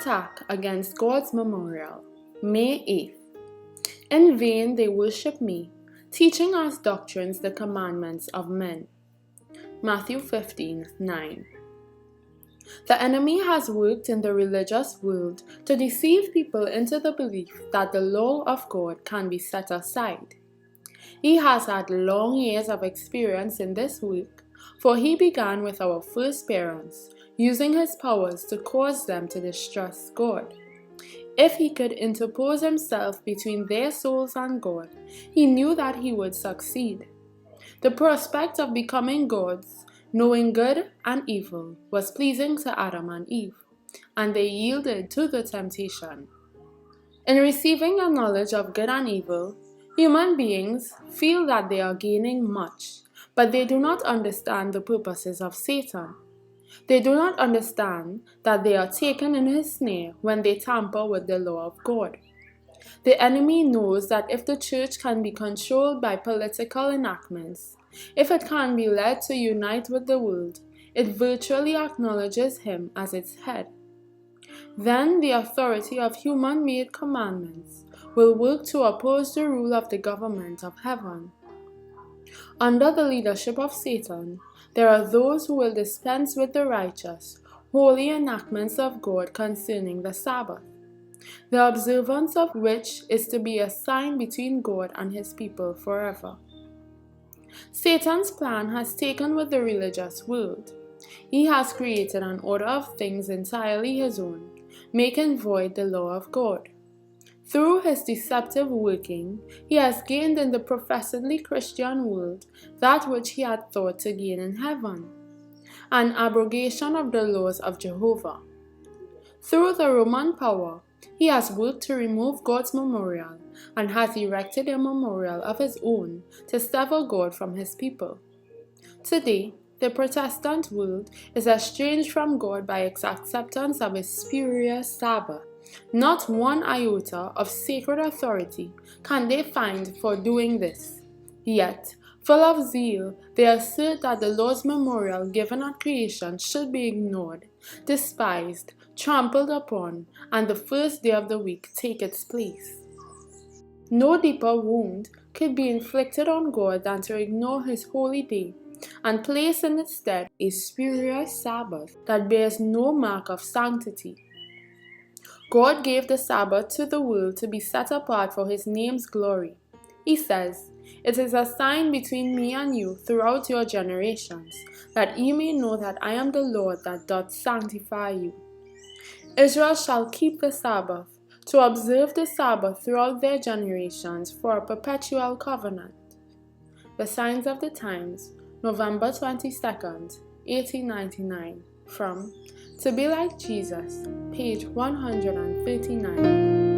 attack against God's memorial, May 8th. In vain they worship me, teaching as doctrines the commandments of men. Matthew 15:9. The enemy has worked in the religious world to deceive people into the belief that the law of God can be set aside. He has had long years of experience in this work, for he began with our first parents, using his powers to cause them to distrust God. If he could interpose himself between their souls and God, he knew that he would succeed. The prospect of becoming gods, knowing good and evil, was pleasing to Adam and Eve, and they yielded to the temptation. In receiving a knowledge of good and evil, human beings feel that they are gaining much, but they do not understand the purposes of Satan. They do not understand that they are taken in his snare when they tamper with the law of God. The enemy knows that if the church can be controlled by political enactments, if it can be led to unite with the world, it virtually acknowledges him as its head. Then the authority of human-made commandments will work to oppose the rule of the government of heaven. Under the leadership of Satan, there are those who will dispense with the righteous, holy enactments of God concerning the Sabbath, the observance of which is to be a sign between God and his people forever. Satan's plan has taken with the religious world. He has created an order of things entirely his own, making void the law of God. Through his deceptive working, he has gained in the professedly Christian world that which he had thought to gain in heaven, an abrogation of the laws of Jehovah. Through the Roman power, he has worked to remove God's memorial and has erected a memorial of his own to sever God from his people. Today, the Protestant world is estranged from God by its acceptance of a spurious Sabbath. Not one iota of sacred authority can they find for doing this. Yet, full of zeal, they assert that the Lord's memorial given at creation should be ignored, despised, trampled upon, and the first day of the week take its place. No deeper wound could be inflicted on God than to ignore his holy day and place in its stead a spurious Sabbath that bears no mark of sanctity. God gave the Sabbath to the world to be set apart for his name's glory. He says, "It is a sign between me and you throughout your generations, that ye may know that I am the Lord that doth sanctify you." Israel shall keep the Sabbath, to observe the Sabbath throughout their generations for a perpetual covenant. The Signs of the Times, November 22nd, 1899, from To Be Like Jesus, page 139.